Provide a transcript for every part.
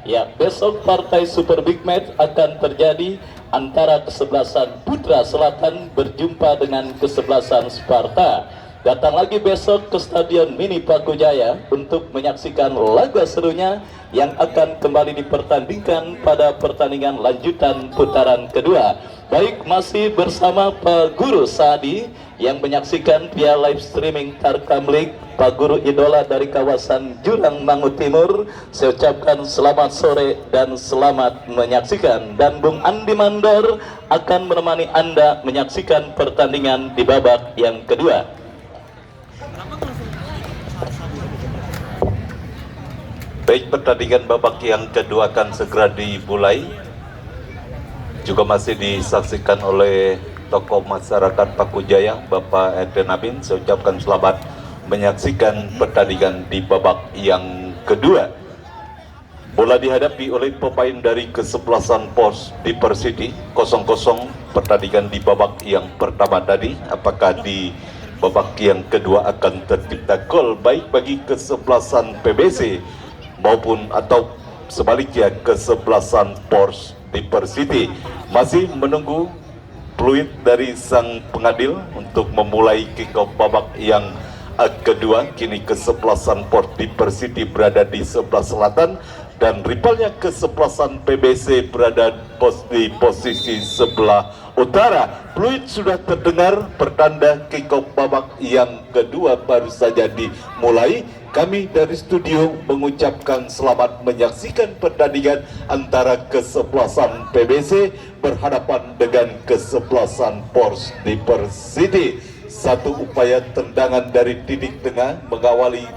Ya, besok partai Super Big Match akan terjadi antara kesebelasan Putra Selatan berjumpa dengan kesebelasan Sparta. Datang lagi besok ke Stadion Mini Pakujaya untuk menyaksikan laga serunya yang akan kembali dipertandingkan pada pertandingan lanjutan putaran kedua. Baik, masih bersama Pak Guru Sadi yang menyaksikan via live streaming Tarkam League, Pak Guru idola dari kawasan Jurang Mangu Timur. Saya ucapkan selamat sore dan selamat menyaksikan. Dan Bung Andi Mandor akan menemani Anda menyaksikan pertandingan di babak yang kedua. Baik, pertandingan babak yang kedua akan segera dimulai. Juga masih disaksikan oleh tokoh masyarakat Pakujaya, Bapak Eden Amin. Saya ucapkan selamat menyaksikan pertandingan di babak yang kedua. Bola dihadapi oleh pemain dari kesebelasan Pos di Persiti 0-0 pertandingan di babak yang pertama tadi. Apakah di babak yang kedua akan tercipta gol baik bagi kesebelasan PBC maupun atau sebaliknya kesebelasan Pors di Persiti? Masih menunggu fluid dari sang pengadil untuk memulai kick off babak yang kedua. Kini kesebelasan Port di Persiti berada di sebelah selatan dan rivalnya kesebelasan PBC berada di posisi sebelah utara. Fluid sudah terdengar, pertanda kick off babak yang kedua baru saja dimulai. Kami dari studio mengucapkan selamat menyaksikan pertandingan antara kesebelasan PBC berhadapan dengan kesebelasan Pors di Persiti. Satu upaya tendangan dari titik tengah mengawali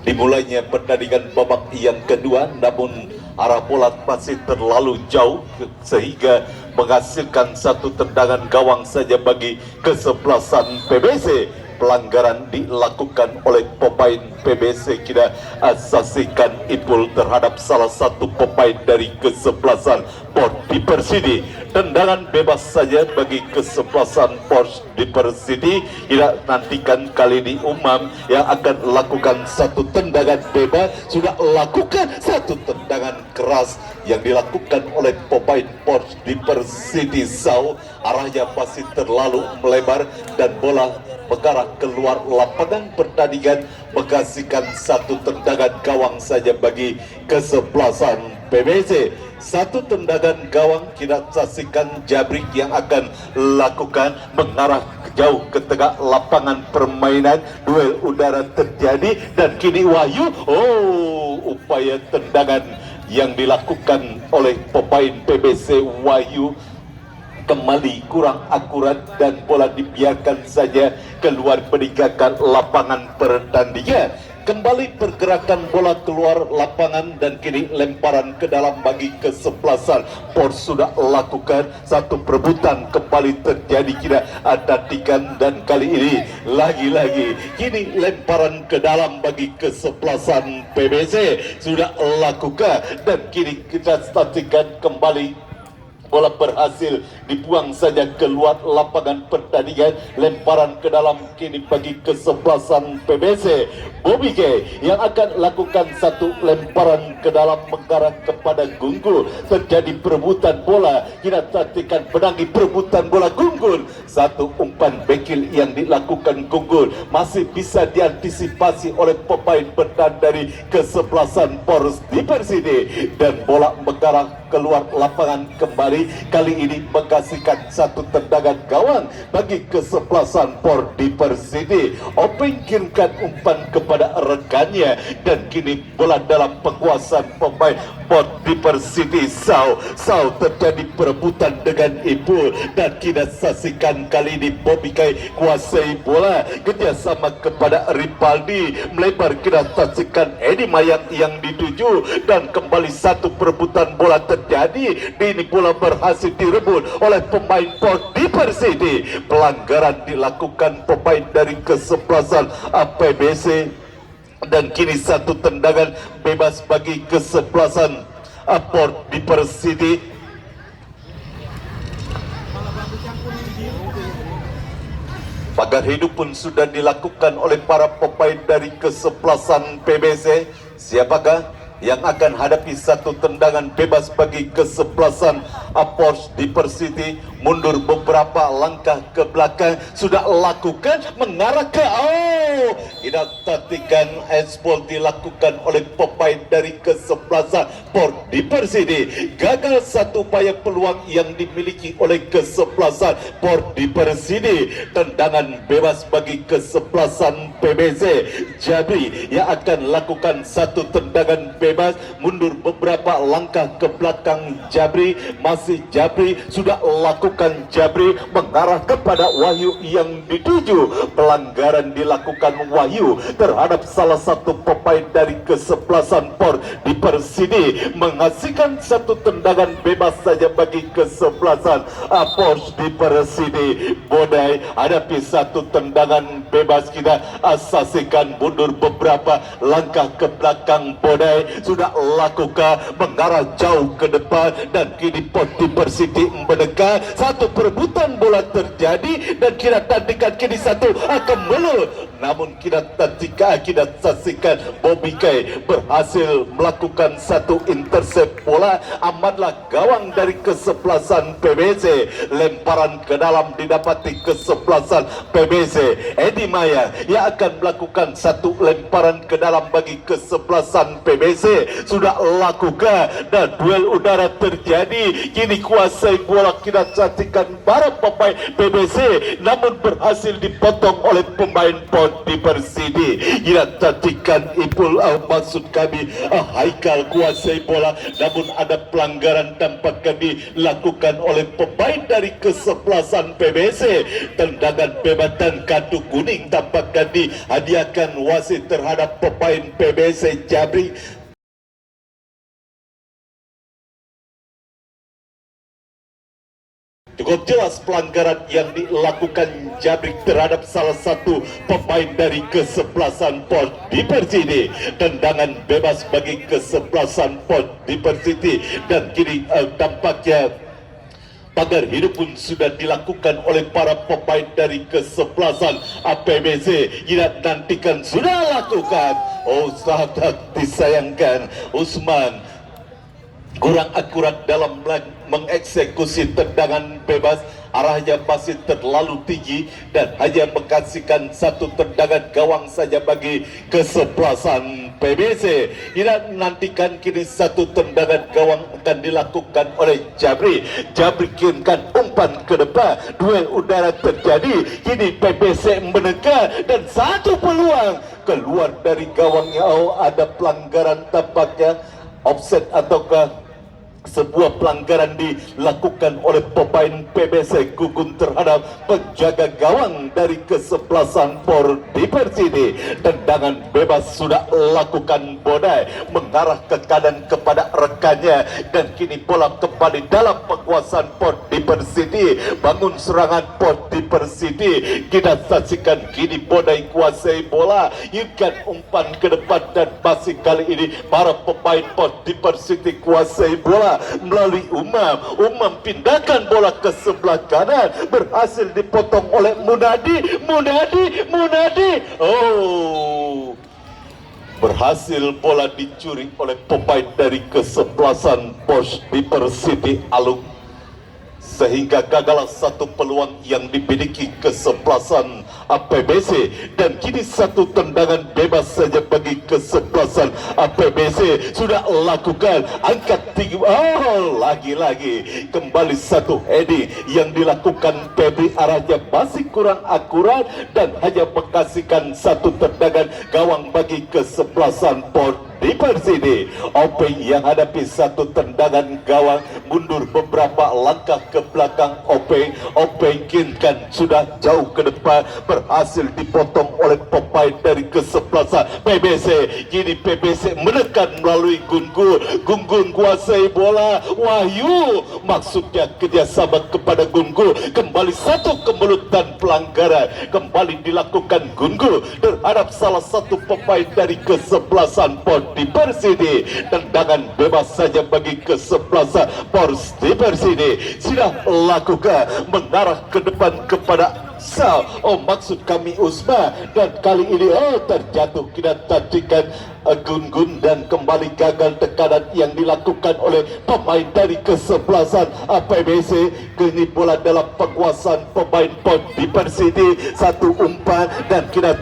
dimulainya pertandingan babak yang kedua, namun arah bola masih terlalu jauh sehingga menghasilkan satu tendangan gawang saja bagi kesebelasan PBC. Pelanggaran dilakukan oleh pemain PBC, kira saksikan Ipul terhadap salah satu pemain dari kesebelasan Port di Persiti. Tendangan bebas saja bagi kesebelasan Port di Persiti. Kita nantikan kali ini Umam yang akan lakukan satu tendangan bebas, sudah lakukan satu tendangan keras yang dilakukan oleh pemain Port di Persiti. Arahnya masih terlalu melebar dan bola mengarah keluar lapangan pertandingan, menghasilkan satu tendangan gawang saja bagi kesebelasan PBC. Satu tendangan gawang kita saksikan Jabrik yang akan lakukan mengarah jauh ke tengah lapangan permainan. Duel udara terjadi dan kini Wahyu, upaya tendangan yang dilakukan oleh pemain PBC Wahyu kembali kurang akurat dan bola dibiarkan saja keluar meninggalkan lapangan pertandingan. Kembali pergerakan bola keluar lapangan dan kini lemparan ke dalam bagi kesebelasan Pors sudah lakukan satu perebutan kembali terjadi, kita adatikan dan kali ini lagi-lagi kini lemparan ke dalam bagi kesebelasan PBC sudah lakukan dan kini kita statikan kembali. Bola berhasil dibuang saja keluar lapangan pertandingan. Lemparan ke dalam kini bagi kesebelasan PBC. Bobby K yang akan lakukan satu lemparan ke dalam mengarah kepada Gunggul. Terjadi perebutan bola. Kita saksikan penangi perebutan bola Gunggul. Satu umpan bekil yang dilakukan Gunggul masih bisa diantisipasi oleh pemain bertahan dari kesebelasan Pors di Persiti dan bola mengarah keluar lapangan kembali. Kali ini menghasilkan satu tendangan gawang bagi kesebelasan Port di Persiti. Openg kirimkan umpan kepada rekannya dan kini bola dalam penguasaan pemain Port di Persiti. Sau terjadi perebutan dengan Ipul dan kita saksikan kali ini Bobby Kai kuasai bola kerjasama kepada Ripaldi melebar. Kita saksikan Edi Mayang yang dituju dan kembali satu perebutan bola terjadi. Ini bola berhasil direbut oleh pemain Port di Persiti. Pelanggaran dilakukan pemain dari kesebelasan PBC dan kini satu tendangan bebas bagi kesebelasan Port di Persiti. Pagar hidup pun sudah dilakukan oleh para pemain dari kesebelasan PBC. Siapakah yang akan hadapi satu tendangan bebas bagi kesebelasan Apors Diversity. Mundur beberapa langkah ke belakang, sudah lakukan mengarah ke kita tatikan ekspor dilakukan oleh pemain dari kesebelasan Apors Diversity. Gagal satu upaya peluang yang dimiliki oleh kesebelasan Apors Diversity. Tendangan bebas bagi kesebelasan PBC Jabri yang akan lakukan satu tendangan bebas. Mundur beberapa langkah ke belakang Jabri, masih Jabri, sudah lakukan Jabri mengarah kepada Wahyu yang dituju. Pelanggaran dilakukan Wahyu terhadap salah satu pemain dari kesebelasan Apors Diversity, menghasilkan satu tendangan bebas saja bagi kesebelasan Apors Diversity. Bodai hadapi satu tendangan bebas, kita asasikan mundur beberapa langkah ke belakang. Bodai sudah lakukan mengarah jauh ke depan dan kini Apors Diversity mendekat. Satu perebutan bola terjadi dan kita tantikan kini satu akan melul, namun kita tantikan, kita saksikan Bobby Kay berhasil melakukan satu intercept bola. Amanlah gawang dari kesebelasan PBC, lemparan ke dalam didapati kesebelasan PBC. Edi Maya yang akan melakukan satu lemparan ke dalam bagi kesebelasan PBC, sudah lakukan dan duel udara terjadi. Kini kuasai bola, kita saksikan para pemain PBC, namun berhasil dipotong oleh pemain Apors Diversity. Kita saksikan Ipul, maksud kami Haikal kuasai bola, namun ada pelanggaran tampaknya dilakukan oleh pemain dari kesebelasan PBC. Tendangan bebas dan kartu kuning tampaknya dihadiahkan wasit terhadap pemain PBC Jabri. Cukup jelas pelanggaran yang dilakukan Jabri terhadap salah satu pemain dari kesebelasan Apors Diversity. Tendangan bebas bagi kesebelasan Apors Diversity dan kini tampaknya pagar hidup pun sudah dilakukan oleh para pemain dari kesebelasan APBC. Kita nantikan sudah lakukan. Sangat disayangkan Usman kurang akurat dalam mengeksekusi tendangan bebas. Arahnya masih terlalu tinggi dan hanya menghasilkan satu tendangan gawang saja bagi kesebelasan PBC. Kita nantikan kini satu tendangan gawang akan dilakukan oleh Jabri. Jabri kirimkan umpan ke depan, duel udara terjadi. Kini PBC menekan dan satu peluang keluar dari gawangnya. Ada pelanggaran tampaknya, offset ataukah sebuah pelanggaran dilakukan oleh pemain PBC. Gugun terhadap penjaga gawang dari kesebelasan Apors Diversity. Tendangan bebas sudah lakukan Bodai mengarah ke kanan kepada rekannya dan kini bola kembali dalam penguasaan Apors Diversity. Bangun serangan Apors Diversity, kita saksikan kini Bodai kuasai bola, ikan umpan ke depan dan masih kali ini para pemain Apors Diversity kuasai bola melalui Umam pindahkan bola ke sebelah kanan, berhasil dipotong oleh Munadi. Berhasil bola dicuri oleh pemain dari kesebelasan Apors Diversity Alung, sehingga gagal satu peluang yang dimiliki kesebelasan APBC dan kini satu tendangan bebas saja bagi kesebelasan APBC. Sudah lakukan angkat tinggi, lagi-lagi kembali satu heading yang dilakukan Febri, arahnya masih kurang akurat dan hanya menghasilkan satu tendangan gawang bagi kesebelasan Apors Diversity. Openg yang hadapi satu tendangan gawang, mundur beberapa langkah ke belakang. Openg kinkan sudah jauh ke depan, berhasil dipotong oleh pemain dari kesebelasan PBC. Kini PBC menekan melalui Gungun kuasai bola. Wahyu maksudnya kerjasama kepada Gungun. Kembali satu kemelutan pelanggaran kembali dilakukan Gungun terhadap salah satu pemain dari kesebelasan Apors Diversity. Tendangan bebas saja bagi kesebelasan Apors Diversity. Sudah lakukan mengarah ke depan kepada maksud kami Usma, dan kali ini terjatuh kita tadikan Gun-Gun dan kembali gagal tekanan yang dilakukan oleh pemain dari kesebelasan PBC. Kini bola dalam penguasaan pemain Port Diversity. Satu umpan dan kita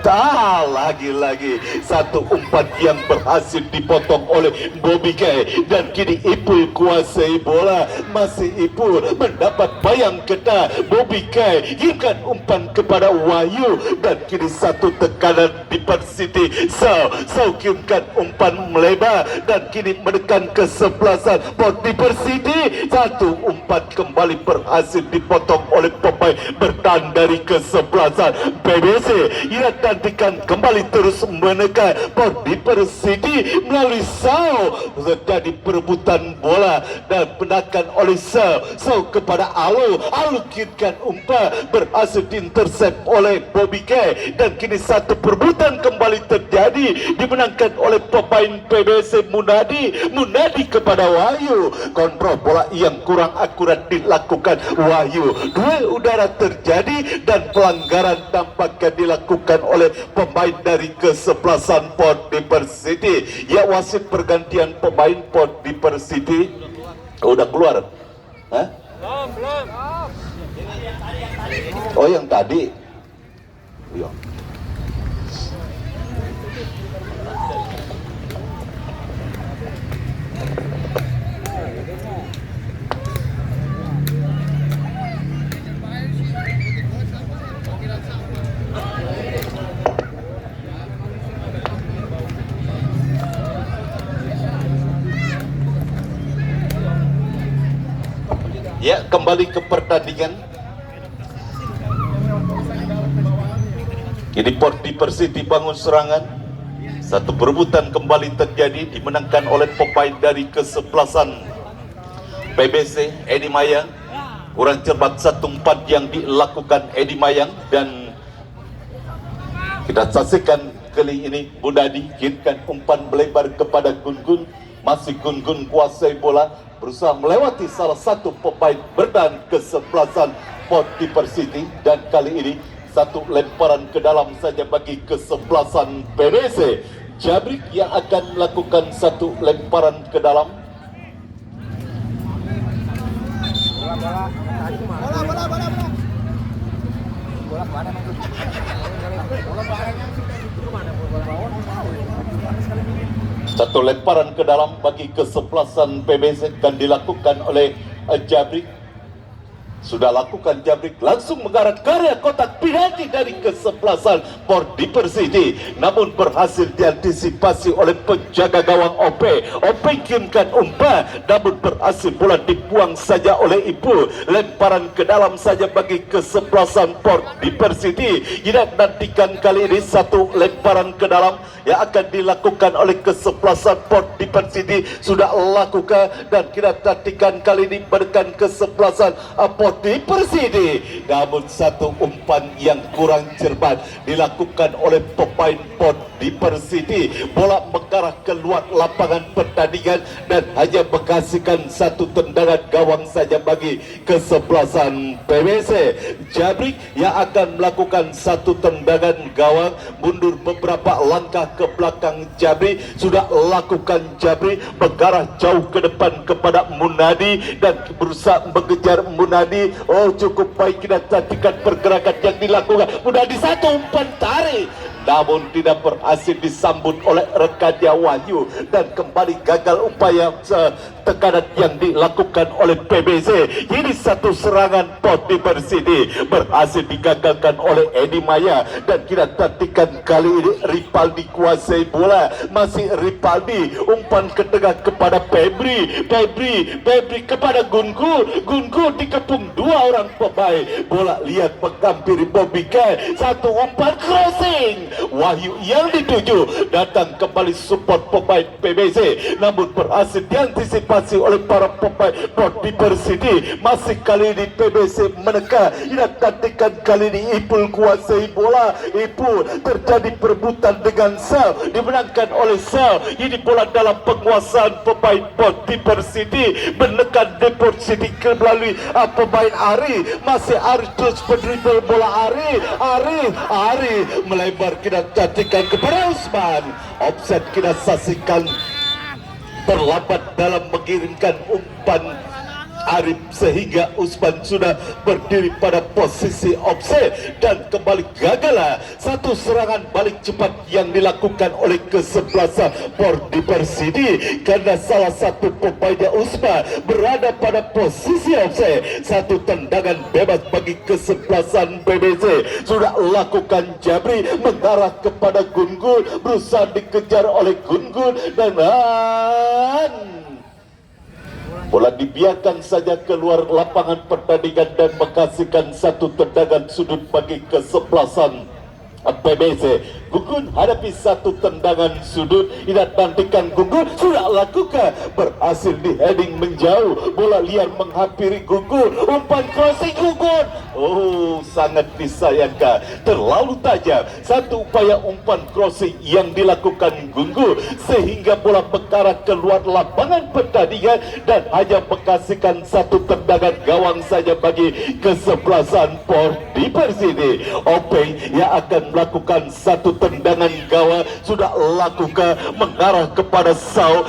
lagi-lagi satu umpan yang berhasil dipotong oleh Bobby K, dan kini Ipul kuasai bola. Masih Ipul mendapat bayang kena. Bobby K kirimkan umpan kepada Wahyu, dan kini satu tekanan Diversity. Kirimkan umpan melebar dan kini menekan kesebelasan Port Diversity. Satu umpan kembali berhasil dipotong oleh pemain bertahan dari kesebelasan PBC. Ia nantikan kembali terus menekan Port Diversity melalui terjadi perebutan bola dan penakan oleh kepada Alu kirimkan umpan berhasil diintersep oleh Bobby K, dan kini satu perebutan kembali terjadi dimenangkan oleh pemain PBC Munadi kepada Wahyu. Kontrol bola yang kurang akurat dilakukan Wahyu. Duel udara terjadi dan pelanggaran tampaknya dilakukan oleh pemain dari kesebelasan Port Diversity. Ya, wasit pergantian pemain Port Diversity udah keluar. Hah? Belum. Oh, yang tadi. Iya. Ya, kembali ke pertandingan. Ini Port Diversity bangun serangan. Satu perebutan kembali terjadi dimenangkan oleh pemain dari kesebelasan PBC, Edi Mayang. Kurang cermat satu umpan yang dilakukan Edi Mayang, dan kita saksikan kali ini Munadi kirimkan umpan melebar kepada Gun-Gun. Masih Gun-Gun kuasai bola, berusaha melewati salah satu pemain bertahan kesebelasan Port Diversity, dan kali ini satu lemparan ke dalam saja bagi kesebelasan PBC. Jabrik yang akan melakukan satu lemparan ke dalam. Satu lemparan ke dalam bagi kesebelasan PBC akan dilakukan oleh Jabrik. Sudah lakukan Jabrik, langsung mengarah ke area kotak penalti dari kesebelasan Port Diversity, namun berhasil diantisipasi oleh penjaga gawang OP. OP kirimkan umpan, namun berhasil bola dibuang saja oleh Ibu. Lemparan ke dalam saja bagi kesebelasan Port Diversity. Kita nantikan kali ini satu lemparan ke dalam yang akan dilakukan oleh kesebelasan Port Diversity. Sudah lakukan, dan kita nantikan kali ini berikan kesebelasan Port Diversity. Namun satu umpan yang kurang cermat dilakukan oleh pemain Port Diversity. Bola mengarah keluar lapangan pertandingan dan hanya menghasilkan satu tendangan gawang saja bagi kesebelasan PBC. Jabrik yang akan melakukan satu tendangan gawang, mundur beberapa langkah ke belakang. Jabrik sudah lakukan, Jabrik mengarah jauh ke depan kepada Munadi dan berusaha mengejar Munadi. Oh, cukup baik kita cantikan pergerakan yang dilakukan Munadi. Satu umpan tarik, namun tidak berhasil disambut oleh rekannya Wahyu, dan kembali gagal upaya tekanan yang dilakukan oleh PBC. Ini satu serangan Port Diversity berhasil digagalkan oleh Edi Maya, dan kita nantikan kali ini Ripaldi kuasai bola. Masih Ripaldi, umpan ke tengah kepada Febri kepada Gun-Gun dikepung dua orang pemain. Bola lihat menghampiri Bobby K. Satu umpan crossing, Wahyu yang dituju, datang kembali support pemain PBC, namun berhasil diantisipasi oleh para pemain Port Diversity. Masih kali ini PBC menekan, cantikan kali ini Ipul kuasai bola. Ipul terjadi perebutan dengan Sal, dimenangkan oleh Sal. Ini bola dalam penguasaan pemain Port Diversity, menekan Deport City melalui pemain Ari. Masih Ari terus berdribble bola Ari melebar, kita cantikan kepada Usman. Offset kita saksikan, terlambat dalam mengirimkan umpan Arif sehingga Usman sudah berdiri pada posisi offset dan kembali gagal satu serangan balik cepat yang dilakukan oleh kesebelasan Port Diversity karena salah satu pemainnya Usman berada pada posisi offset. Satu tendangan bebas bagi kesebelasan BBC sudah lakukan Jabri mengarah kepada Gungun, berusaha dikejar oleh Gungun dan bola dibiarkan saja keluar lapangan pertandingan dan menghasilkan satu tendangan sudut bagi kesebelasan PBC. Gugun hadapi satu tendangan sudut, tidak nantikan Gugun sudah lakukan, berhasil di heading menjauh, bola liar menghampiri Gugun, umpan crossing Gugun, sangat disayangkan, terlalu tajam satu upaya umpan crossing yang dilakukan Gugun sehingga bola mengarah keluar lapangan pertandingan dan hanya menghasilkan satu tendangan gawang saja bagi kesebelasan Port Diversity. Openg yang akan melakukan satu tendangan gawang sudah lakukan mengarah kepada Sau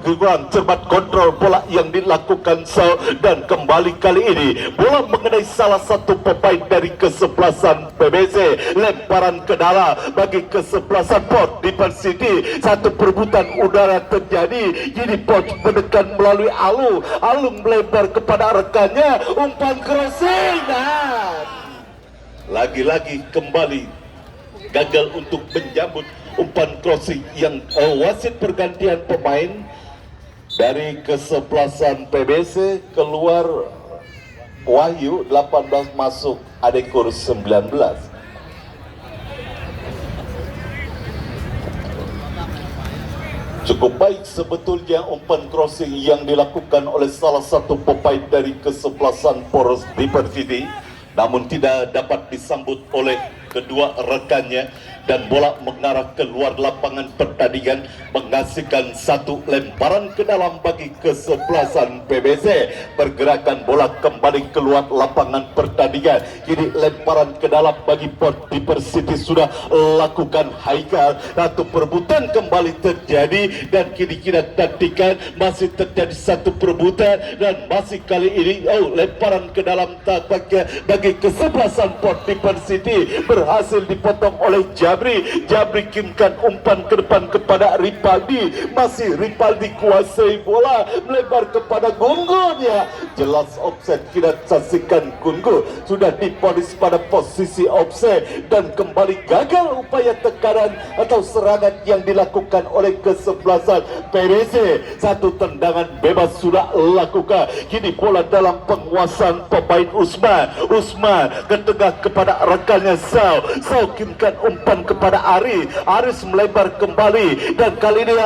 kurang cermat kontrol bola yang dilakukan Sau dan kembali kali ini bola mengenai salah satu pemain dari kesebelasan PBC, lemparan ke dalam bagi kesebelasan Port Diversity. Satu perebutan udara terjadi, jadi Port menekan melalui Alung melebar kepada rekannya, umpan crossing dan lagi-lagi kembali gagal untuk menjambut umpan crossing yang wasit pergantian pemain dari kesebelasan PBC. Keluar Wahyu 18, masuk Adekur 19. Cukup baik sebetulnya umpan crossing yang dilakukan oleh salah satu pemain dari kesebelasan Port Diversity, namun tidak dapat disambut oleh kedua rekannya dan bola mengarah keluar lapangan pertandingan menghasilkan satu lemparan ke dalam bagi kesebelasan PBC. Pergerakan bola kembali keluar lapangan pertandingan, kini lemparan ke dalam bagi Port Diversity sudah lakukan Haikal. Satu perebutan kembali terjadi dan kini kita nantikan masih terjadi satu perebutan dan masih kali ini lemparan ke dalam tampaknya bagi kesebelasan Port Diversity berhasil dipotong oleh Jabri kirimkan umpan ke depan kepada Ripaldi. Masih Ripaldi kuasai bola melebar kepada Gungun, ya jelas offset. Kita saksikan Gungun sudah diponis pada posisi offset dan kembali gagal upaya tekanan atau serangan yang dilakukan oleh kesebelasan PBC. Satu tendangan bebas sudah lakukan, kini bola dalam penguasaan pemain Usman ke tengah kepada rekannya Sau kirimkan umpan kepada Aris melebar kembali dan kali ini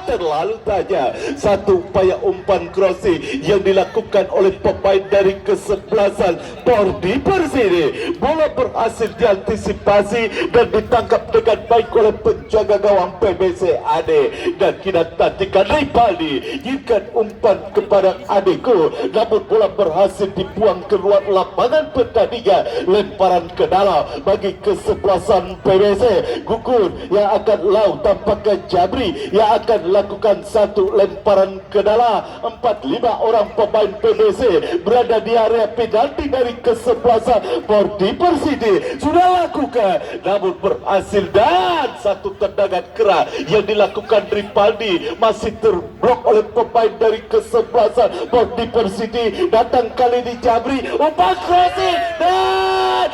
terlalu tajam. Satu upaya umpan crossing yang dilakukan oleh pemain dari kesebelasan Port Diversity. Bola berhasil diantisipasi dan ditangkap dengan baik oleh penjaga gawang PBC Ade dan kita nantikan Ripaldi gigikan umpan kepada Adeko, namun bola berhasil dibuang keluar lapangan pertandingan. Lemparan ke dalam bagi kesebelasan PBC. Gugur yang akan tampaknya Jabri yang akan lakukan satu lemparan ke dalam. 4-5 orang pemain PBC berada di area penalti dari kesebelasan Port Diversity sudah lakukan, namun berhasil dan satu tendangan keras yang dilakukan Ripaldi masih terblok oleh pemain dari kesebelasan Port Diversity. Datang kali di Jabri, umpan crossing dan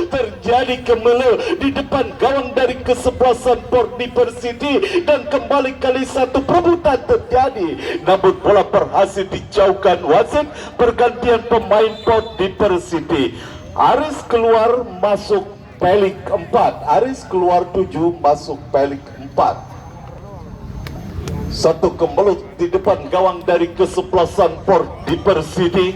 terjadi kemelel di depan gawang dari kesebelasan Port Diversity dan kembali kali satu perebutan terjadi, namun bola berhasil dijauhkan wasit pergantian pemain Port Diversity. Aris keluar masuk pelik 4. Aris keluar 7 masuk pelik 4. Satu kemelut di depan gawang dari kesebelasan Port Diversity,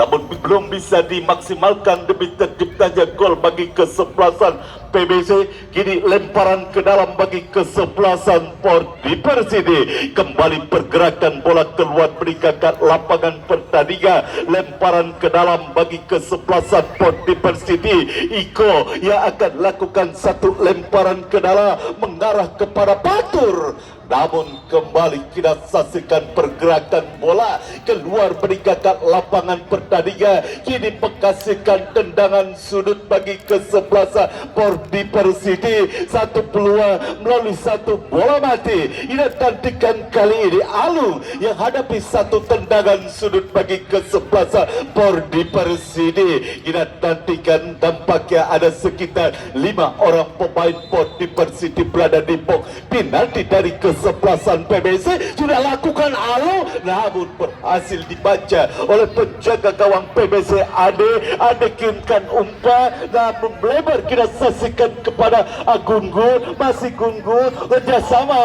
namun belum bisa dimaksimalkan demi terciptanya gol bagi kesebelasan PBC. Kini lemparan ke dalam bagi kesebelasan Port Diversity. Kembali pergerakan bola keluar meninggalkan lapangan pertandingan. Lemparan ke dalam bagi kesebelasan Port Diversity. Iko yang akan lakukan satu lemparan ke dalam mengarah kepada Batur. Namun kembali kita saksikan pergerakan bola keluar meninggalkan lapangan pertandingan. Kini menghasilkan tendangan sudut bagi kesebelasan Port Diversity. Satu peluang melalui satu bola mati. Ini tantikan kali ini Alung yang hadapi satu tendangan sudut bagi kesebelasan Port Diversity. Kita tantikan tampaknya ada sekitar 5 orang pemain Port Diversity berada di box penalti dari kesebelasan PBC. Sudah lakukan Alung, namun berhasil dibaca oleh penjaga gawang PBC Ade kirimkan umpan, namun melebar. Kita saksikan kepada Gungun, masih Gungun kerjasama.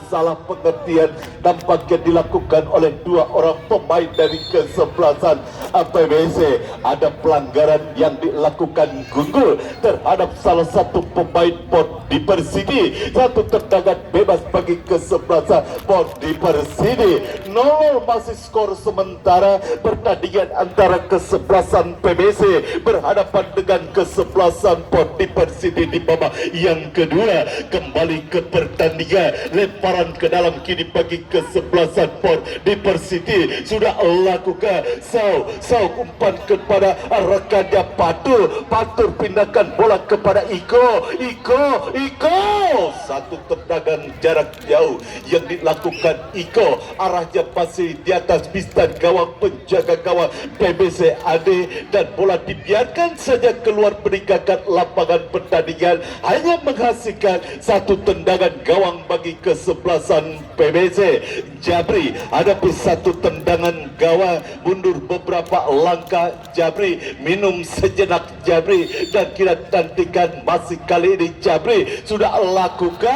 Salah pengertian tampaknya dilakukan oleh 2 orang pemain dari kesebelasan PBC. Ada pelanggaran yang dilakukan Gungun terhadap salah satu pemain Port Diversity. Satu tendangan bebas bagi kesebelasan Port Diversity. 0 masih skor sementara pertandingan antara kesebelasan PBC berhadapan dengan kesebelasan Port Diversity di babak yang kedua. Kembali ke pertandingan, lemparan ke dalam kini bagi kesebelasan Port Diversity. Sudah lakukan Sau umpan kepada rekannya Patur pindahkan bola kepada Iko. Satu tendangan jarak jauh yang dilakukan Iko, arahnya masih di atas pistan gawang penjaga gawang PBC Ade, dan bola dibiarkan saja keluar meninggalkan lapangan pertandingan. Hanya menghasilkan satu tendangan gawang bagi kesebelasan PBC. Jabri hadapi satu tendangan gawang, mundur beberapa langkah Jabri, minum sejenak Jabri, dan kita tantikan masih kali ini Jabri sudah lakukan.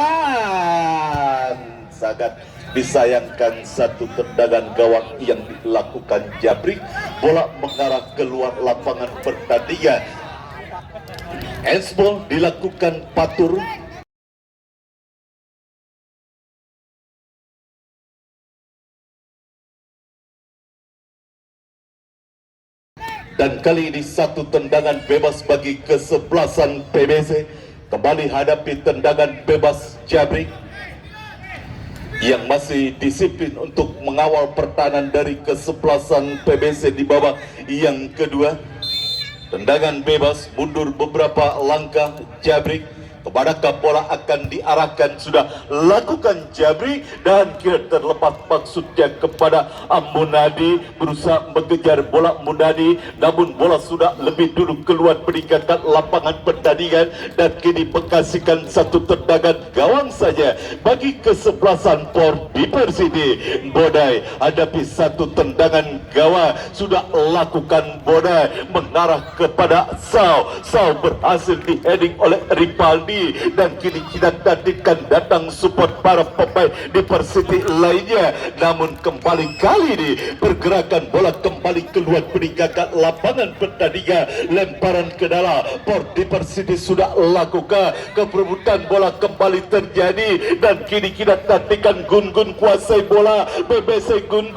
Sangat disayangkan satu tendangan gawang yang dilakukan Jabri. Bola mengarah keluar lapangan pertandingan. Handsball dilakukan Patur. Dan kali ini satu tendangan bebas bagi kesebelasan PBC. Kembali hadapi tendangan bebas Jabri yang masih disiplin untuk mengawal pertahanan dari kesebelasan PBC di babak yang kedua. Tendangan bebas, mundur beberapa langkah Jabri. Kemanakah bola akan diarahkan? Sudah lakukan Jabri, dan kira terlepas maksudnya kepada Munadi. Berusaha mengejar bola Munadi, namun bola sudah lebih dulu keluar meninggalkan lapangan pertandingan, dan kini menghasilkan satu tendangan gawang saja bagi kesebelasan Port Diversity. Bodai hadapi satu tendangan gawang, sudah lakukan Bodai mengarah kepada Sau berhasil di-heading oleh Ripaldi, dan kini kita tadikan datang support para pemain Diversity lainnya. Namun kembali kali ini pergerakan bola kembali keluar meninggalkan lapangan pertandingan. Lemparan ke dalam, Port Diversity sudah lakukan, keperebutan bola kembali terjadi, dan kini kita tadikan Gun kuasai bola. BBC Gun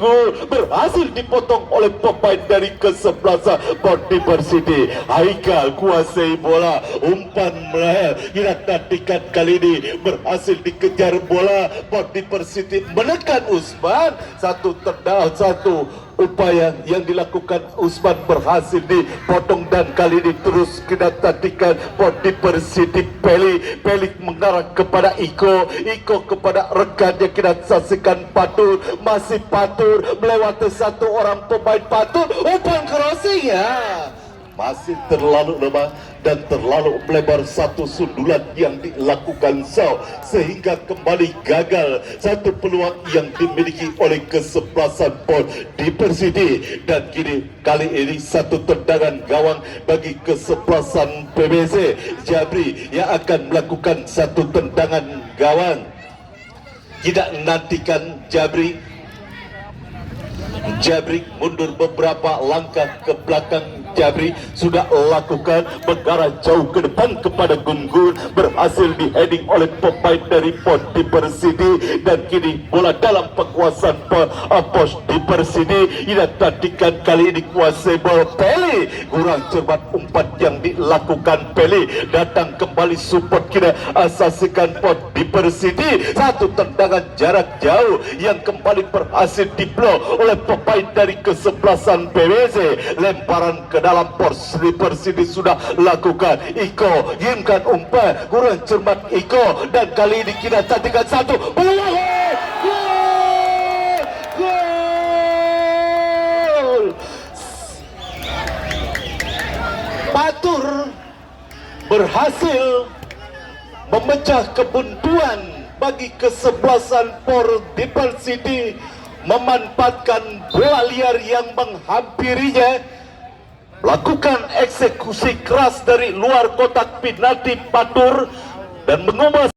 berhasil dipotong oleh pemain dari kesebelasan Port Diversity. Haikal kuasai bola, umpan melayar. Kita tadikan kali ini berhasil dikejar bola. Port Diversity menekan Usman. Satu upaya yang dilakukan Usman berhasil dipotong, dan kali ini terus kita tadikan Port Diversity. Pelik mengarah kepada Iko kepada rekannya. Kita saksikan Patur, masih Patur melewati satu orang pemain Patur, umpan crossing ya. masih terlalu lemah dan terlalu melebar satu sundulan yang dilakukan Sao sehingga kembali gagal satu peluang yang dimiliki oleh kesebelasan Port Diversity. Dan kini kali ini satu tendangan gawang bagi kesebelasan PBC Jabri yang akan melakukan satu tendangan gawang. Tidak nantikan Jabri mundur beberapa langkah ke belakang. Jabri sudah lakukan mengarah jauh ke depan kepada Gun-Gun, berhasil di heading oleh pemain dari Port Diversity dan kini bola dalam penguasaan Port Diversity. Tidak tadikan kali ini kuasai bola Pele, kurang cermat umpan yang dilakukan Pele, datang kembali support kira asasikan Port Diversity. Satu tendangan jarak jauh yang kembali berhasil diblok oleh pemain dari kesebelasan PBC. Lemparan ke dalam Port Diversity sudah lakukan. Iko kirimkan umpan, kurang cermat Iko, dan kali ini kita tatikan satu peluang. Gol! Batur berhasil memecah kebuntuan bagi kesebelasan Port Diversity, memanfaatkan bola liar yang menghampirinya, melakukan eksekusi keras dari luar kotak penalti Batur dan mengubah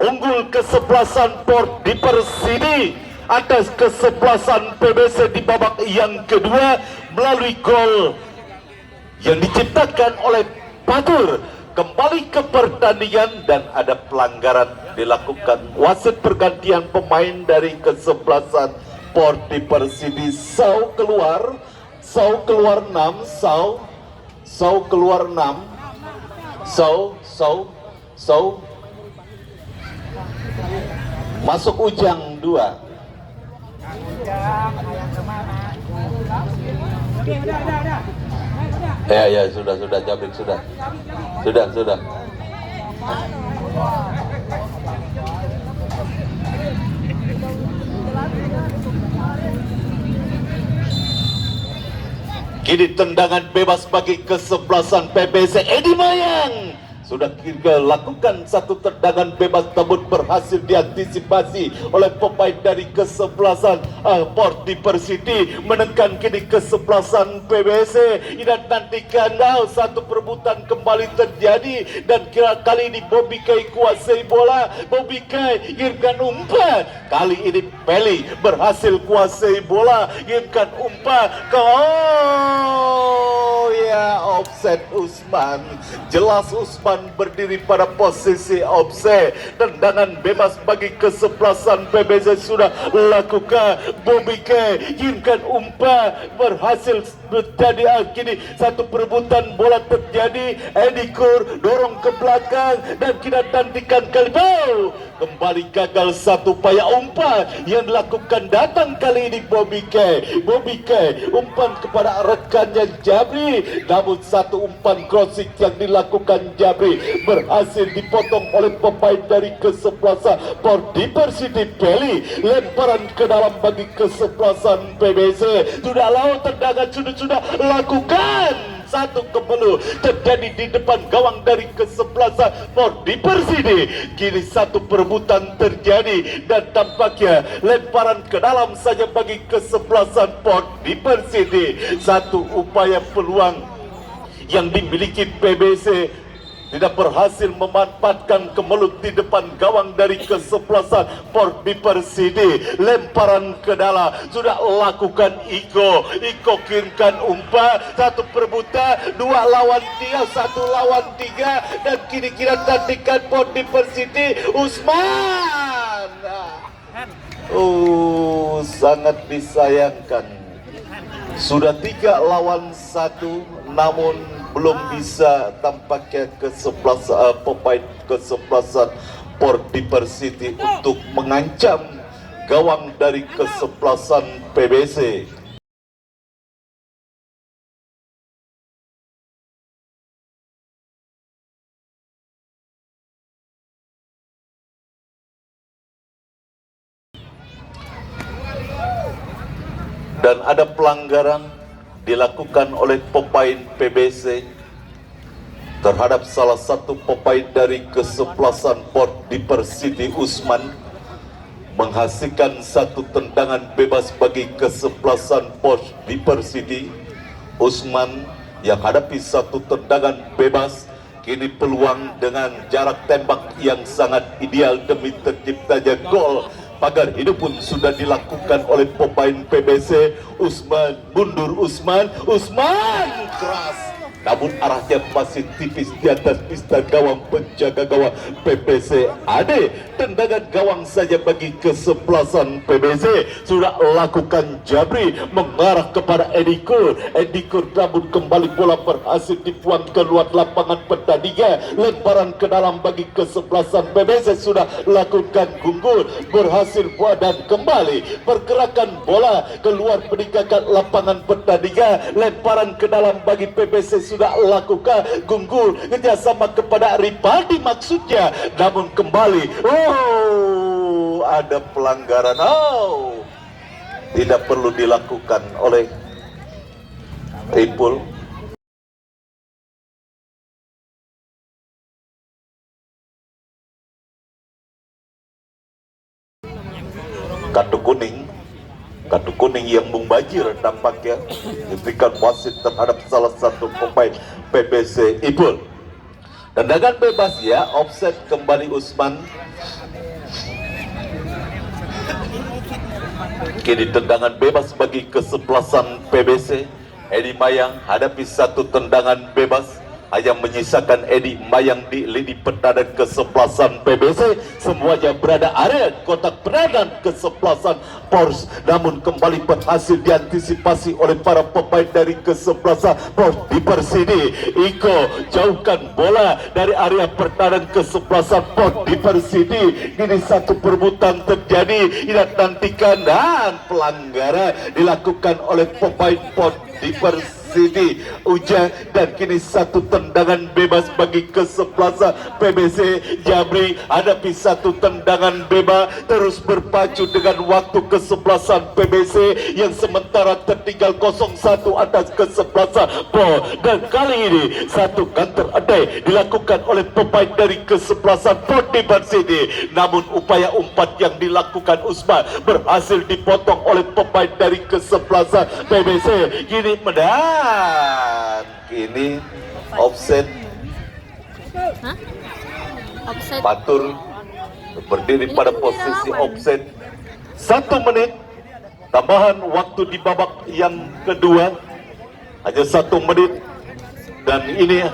unggul kesebelasan Port Diversity atas kesebelasan PBC di babak yang kedua melalui gol yang diciptakan oleh Batur. Kembali ke pertandingan dan ada pelanggaran dilakukan. Wasit pergantian pemain dari kesebelasan Port Diversity. Sao keluar 6, Sao keluar 6, Sao masuk Ujang 2. Ya sudah Jabrik sudah. Kini tendangan bebas bagi kesebelasan PBC. Edi Mayang sudah lakukan satu tendangan bebas, namun berhasil diantisipasi oleh pemain dari kesebelasan Port Diversity, menekan kini kesebelasan PBC. Tidak nantikan satu perebutan kembali terjadi dan kali ini Bobby Kai kuasai bola. Bobby Kai kirimkan umpan, kali ini Peli berhasil kuasai bola, kirimkan umpan ke offset Usman. Jelas Usman berdiri pada posisi offset. Tendangan bebas bagi kesebelasan PBC sudah lakukan. Bobby K kirimkan umpan, berhasil terjadi. Kini satu perebutan bola terjadi. Edi Kur dorong ke belakang dan kita tantikan kali kembali gagal satu upaya umpan yang dilakukan. Datang kali ini Bobby K umpan kepada rekannya Jabri, namun satu umpan crossing yang dilakukan Jabri berhasil dipotong oleh pemain dari kesebelasan Port Diversity. Peli lemparan ke dalam bagi kesebelasan PBC. Sudah lawan tendangan sudah lakukan. Satu kebelu terjadi di depan gawang dari kesebelasan Port Diversity. Kini satu perebutan terjadi dan tampaknya lemparan ke dalam saja bagi kesebelasan Port Diversity. Satu upaya peluang yang dimiliki PBC tidak berhasil memanfaatkan kemelut di depan gawang dari kesebelasan Port Diversity. Lemparan ke dalam sudah lakukan Iko kirimkan umpan, satu perebutan, 2 lawan 3, 1 lawan 3, dan kini kita tantikan Port Diversity. Usman sangat disayangkan, sudah 3 lawan 1 namun belum bisa tampaknya pemain kesebelasan Port Diversity untuk mengancam gawang dari kesebelasan PBC. dan ada pelanggaran dilakukan oleh pemain PBC terhadap salah satu pemain dari kesebelasan Port Diversity Usman, menghasilkan satu tendangan bebas bagi kesebelasan Port Diversity Usman yang hadapi satu tendangan bebas. Kini peluang dengan jarak tembak yang sangat ideal demi terciptanya gol pagar hidup pun sudah dilakukan oleh pemain PBC. Usman mundur, Usman keras, namun arahnya masih tipis di atas pista gawang penjaga gawang PBC. Ade, tendangan gawang saja bagi kesebelasan PBC. Sudah lakukan Jabri mengarah kepada Edikur, namun kembali bola berhasil dibuang keluar lapangan pertandingan. Lemparan ke dalam bagi kesebelasan PBC. Sudah lakukan Gunggur, berhasil buat dan kembali pergerakan bola keluar meninggalkan lapangan pertandingan. Lemparan ke dalam bagi PBC sudah lakukan Gunggur, kerjasama kepada Ripaldi maksudnya, namun kembali ada pelanggaran. Tidak perlu dilakukan oleh Ripul. Kartu kuning yang membajir tampaknya diberikan wasit terhadap salah satu pemain PBC Ipul. Tendangan bebas ya, offset kembali Usman. Kini tendangan bebas bagi kesebelasan PBC. Edi Mayang hadapi satu tendangan bebas, hanya menyisakan Edi Mayang di lini pertahanan kesebelasan PBC. Semuanya berada area kotak penanganan kesebelasan Pors, namun kembali berhasil diantisipasi oleh para pemain dari kesebelasan Pors Diversity. Iko jauhkan bola dari area pertahanan kesebelasan Pors Diversity. Ini satu perebutan terjadi, tidak nantikan dan pelanggaran dilakukan oleh pemain Pors Diversity Ujang, dan kini satu tendangan bebas bagi kesebelasan PBC. Jabri hadapi satu tendangan bebas, terus berpacu dengan waktu kesebelasan PBC yang sementara tertinggal 0-1 atas kesebelasan Po. Dan kali ini satu counter attack dilakukan oleh pemain dari kesebelasan Port Diversity, namun upaya umpan yang dilakukan Usman berhasil dipotong oleh pemain dari kesebelasan PBC. Kini kini offset. Offset. Batur berdiri pada posisi offset. 1 menit tambahan waktu di babak yang kedua, hanya 1 menit, dan ini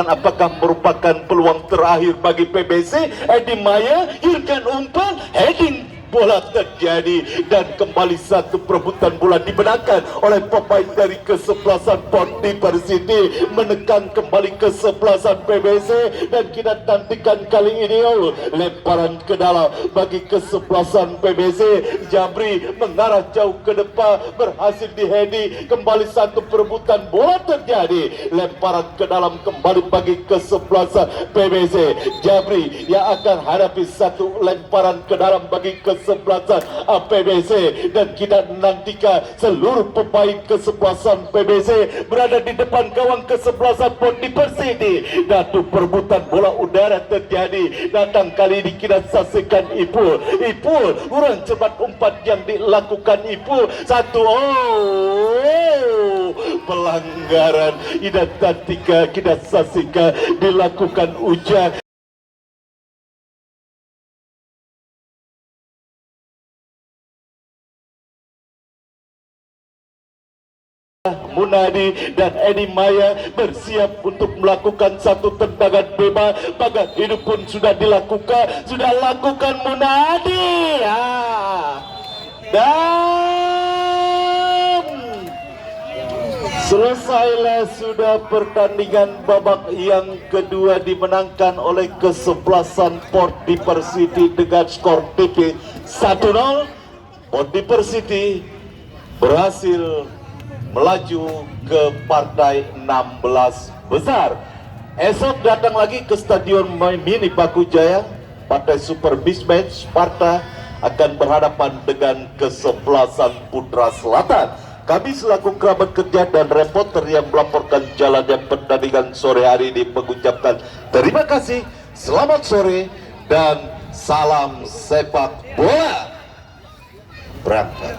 apakah merupakan peluang terakhir bagi PBC. Edi Maya hirkan umpan, heading bola terjadi, dan kembali satu perebutan bola dimenangkan oleh pemain dari kesebelasan Port Diversity, menekan kembali kesebelasan PBC. Dan kita nantikan kali ini lemparan ke dalam bagi kesebelasan PBC. Jabri mengarah jauh ke depan, berhasil dihedi, kembali satu perebutan bola terjadi. Lemparan ke dalam kembali bagi kesebelasan PBC. Jabri yang akan hadapi satu lemparan ke dalam bagi kesebelasan PBC, dan kita nantikan seluruh pemain kesebelasan PBC berada di depan gawang kesebelasan Port Diversity. Datu perebutan bola udara terjadi. Datang kali ini kita saksikan Ipul kurang cepat umpan yang dilakukan Ipul. Pelanggaran identitika kita saksikan dilakukan Ujang. Munadi dan Edi Maya bersiap untuk melakukan satu tendangan bebas. Pagar hidup pun sudah dilakukan, Munadi dan selesailah sudah pertandingan babak yang kedua, dimenangkan oleh kesebelasan Port Diversity dengan skor tipis 1-0. Port Diversity berhasil melaju ke partai 16 besar. Esok datang lagi ke Stadion Mini Bakujaya, partai Super Beach Match Sparta akan berhadapan dengan kesebelasan Putra Selatan. Kami selaku kerabat kerja dan reporter yang melaporkan jalannya pertandingan sore hari ini mengucapkan terima kasih, selamat sore, dan salam sepak bola. Berangkat.